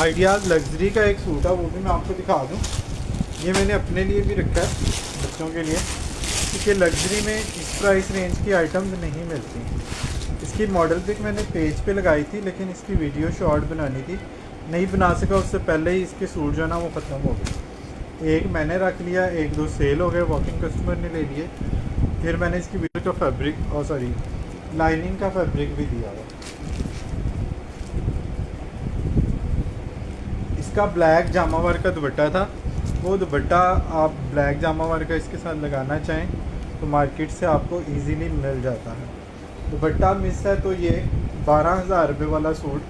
आइडियाज़ लग्जरी का एक सूट है, वो भी मैं आपको दिखा दूँ। ये मैंने अपने लिए भी रखा है, बच्चों के लिए, क्योंकि लग्जरी में इस प्राइस रेंज की आइटम नहीं मिलती। इसकी मॉडल पिक मैंने पेज पे लगाई थी, लेकिन इसकी वीडियो शॉर्ट बनानी थी, नहीं बना सका, उससे पहले ही इसके सूट जो है ना वो ख़त्म हो गए। एक मैंने रख लिया, 1-2 सेल हो गए, वॉकिंग कस्टमर ने ले लिए। फिर मैंने इसकी वीडियो का फैब्रिक और सॉरी लाइनिंग का फैब्रिक भी दिया हुआ। इसका ब्लैक जामा वर्क का दुपट्टा था, वो दुपट्टा आप ब्लैक जामा वर्क का इसके साथ लगाना चाहें तो मार्केट से आपको इजीली मिल जाता है। दुपट्टा मिस है तो ये 12,000 रुपये वाला सूट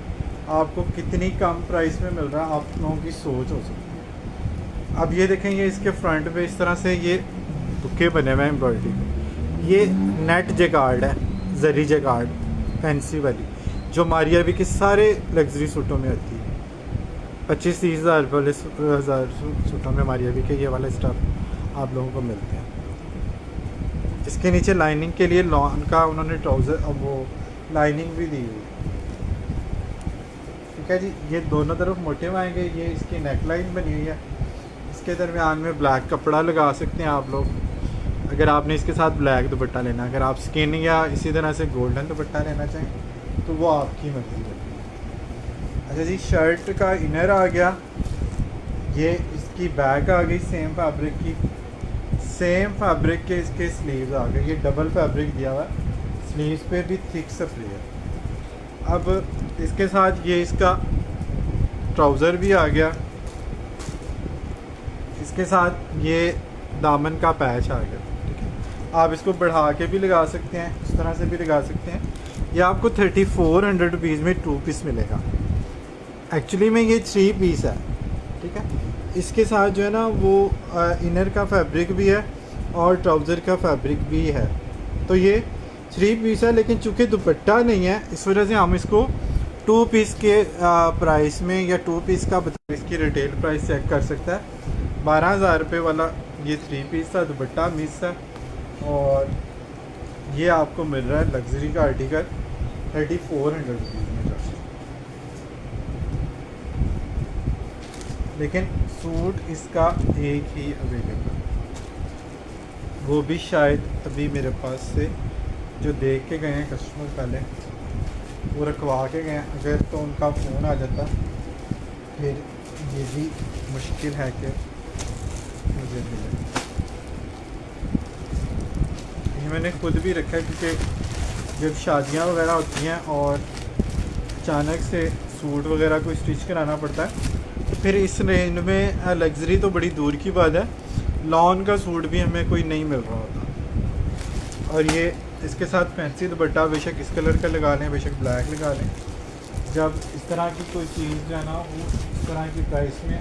आपको कितनी कम प्राइस में मिल रहा है, आप लोगों की सोच हो सकती है। अब ये देखें, ये इसके फ्रंट पे इस तरह से ये बुक्के बने हुए हैं एम्ब्रॉयडरी। ये नेट जेकार्ड है, जरी जेकार्ड फैंसी वाली, जो मारियाबी के सारे लग्जरी सूटों में आती है। 25-30 हज़ार वाले सूटों में मारियाबी के ये वाला स्टफ आप लोगों को मिलते हैं। इसके नीचे लाइनिंग के लिए लॉन का उन्होंने ट्राउज़र, अब वो लाइनिंग भी दी हुई है। ठीक है जी, ये दोनों तरफ मोटिव आएंगे। ये इसकी नेक लाइन बनी हुई है, इसके दरमियान में ब्लैक कपड़ा लगा सकते हैं आप लोग, अगर आपने इसके साथ ब्लैक दुपट्टा लेना। अगर आप स्किन या इसी तरह से गोल्डन दुपट्टा लेना चाहें तो वो आपकी मर्ज़ी है। अच्छा जी, शर्ट का इनर आ गया, ये इसकी बैक आ गई सेम फैब्रिक की, सेम फैब्रिक के इसके स्लीव्स आ गए। ये डबल फैब्रिक दिया हुआ है, स्लीव्स पे भी थिक सफरी है। अब इसके साथ ये इसका ट्राउज़र भी आ गया, इसके साथ ये दामन का पैच आ गया। ठीक है, आप इसको बढ़ा के भी लगा सकते हैं, इस तरह से भी लगा सकते हैं। ये आपको 3400 रुपीज़ में 2 पीस मिलेगा। एक्चुअली में ये 3 पीस है। ठीक है, इसके साथ जो है ना वो इनर का फैब्रिक भी है और ट्राउज़र का फैब्रिक भी है, तो ये 3 पीस है। लेकिन चूँकि दुपट्टा नहीं है, इस वजह से हम इसको 2 पीस के प्राइस में, या 2 पीस का बता, इसकी रिटेल प्राइस चेक कर सकता है। 12,000 रुपये वाला ये 3 पीस था, दुपट्टा मिस है, और ये आपको मिल रहा है लग्जरी का आर्टिकल 3400 रुपीज़ में। लेकिन सूट इसका एक ही अवेलेबल, वो भी शायद अभी मेरे पास से जो देख के गए हैं कस्टमर पहले, वो रखवा के गए हैं। अगर तो उनका फ़ोन आ जाता फिर ये भी मुश्किल है कि मुझे मिले। ये मैंने खुद भी रखा है, क्योंकि जब शादियां वगैरह होती हैं और अचानक से सूट वगैरह को स्टिच कराना पड़ता है, तो फिर इस रेंज में लग्जरी तो बड़ी दूर की बात है, लॉन का सूट भी हमें कोई नहीं मिल रहा होता। और ये इसके साथ फैंसी दुपट्टा बेशक इस कलर का लगा लें, बेशक ब्लैक लगा लें, जब इस तरह की कोई चीज़ जो है ना वो इस तरह की प्राइस में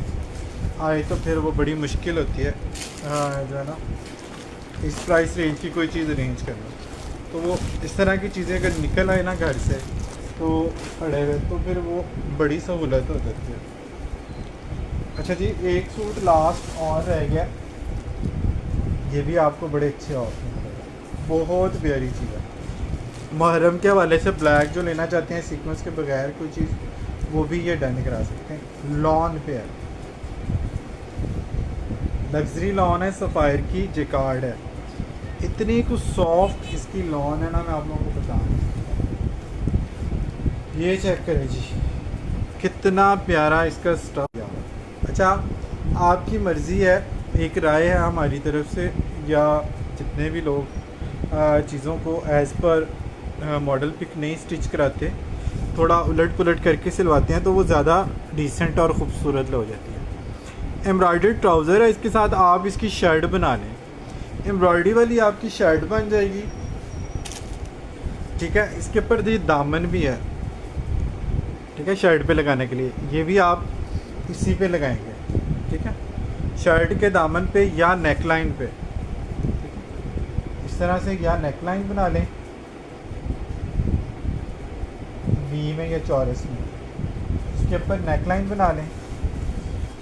आए तो फिर वो बड़ी मुश्किल होती है जो है ना इस प्राइस रेंज की कोई चीज़ अरेंज करना। तो वो इस तरह की चीज़ें अगर निकल आए ना घर से तो पड़े हुए, तो फिर वो बड़ी सहूलत हो जाती है। अच्छा जी, एक सूट लास्ट और रह गया, ये भी आपको बड़े अच्छे ऑफ में मिलेगा, बहुत प्यारी चीज़ है। मुहर्रम के हवाले से ब्लैक जो लेना चाहते हैं सीक्वेंस के बगैर कोई चीज़, वो भी ये डन करा सकते हैं। लॉन पे है, लग्जरी लॉन है, सफ़ायर की जेकार्ड है, इतनी कुछ सॉफ्ट इसकी लॉन है ना, मैं आप लोगों को बता रहा हूँ। ये चेक करें जी, कितना प्यारा इसका स्टफ। अच्छा, आपकी मर्ज़ी है, एक राय है हमारी तरफ से, या जितने भी लोग चीज़ों को एज़ पर मॉडल पिक नहीं स्टिच कराते, थोड़ा उलट पुलट करके सिलवाते हैं, तो वो ज़्यादा डिसेंट और ख़ूबसूरत हो जाती है। एम्ब्रॉयडर्ड ट्राउज़र है, इसके साथ आप इसकी शर्ट बना लें, एम्ब्रॉयडरी वाली आपकी शर्ट बन जाएगी। ठीक है, इसके ऊपर ये दामन भी है, ठीक है, शर्ट पे लगाने के लिए, ये भी आप इसी पे लगाएंगे। ठीक है, शर्ट के दामन पे या नेक लाइन पे, ठीक है, इस तरह से, या नेक लाइन बना लें वी में या चौरस में, इसके ऊपर नेक लाइन बना लें।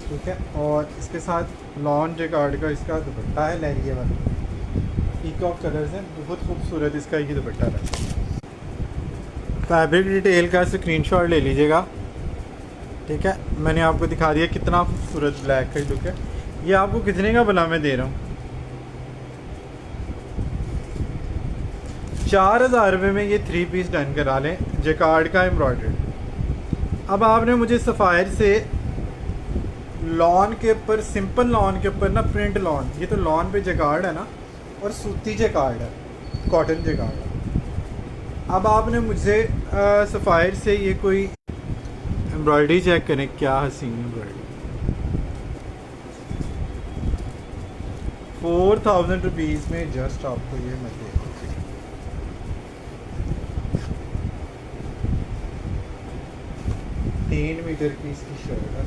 ठीक है, और इसके साथ लॉन जेकार्ड का इसका दुपट्टा है, लहरिए वाला, पीकॉक कलर्स है, बहुत खूबसूरत इसका ये दुपट्टा है। फैब्रिक डिटेल का स्क्रीनशॉट ले लीजिएगा। ठीक है, मैंने आपको दिखा दिया कितना खूबसूरत ब्लैक का लुक है। ये आपको कितने का भला मैं दे रहा हूँ? 4000 रुपये में ये 3 पीस डन करा लें, जेकार्ड का एम्ब्रॉयडर्ड। अब आपने मुझे सफ़ायर से लॉन के ऊपर, सिंपल लॉन के ऊपर ना प्रिंट लॉन, ये तो लॉन पे जेकार्ड है ना, और सूती जेकार्ड है, कॉटन जेकार्ड है। अब आपने मुझे सफ़ायर से ये कोई एम्ब्रॉयडरी चेक करें, क्या हसीन एम्ब्रॉयडरी। 4000 रुपीज़ में जस्ट आपको ये मैं दे दूँ। 3 मीटर की इसकी शर्ट है,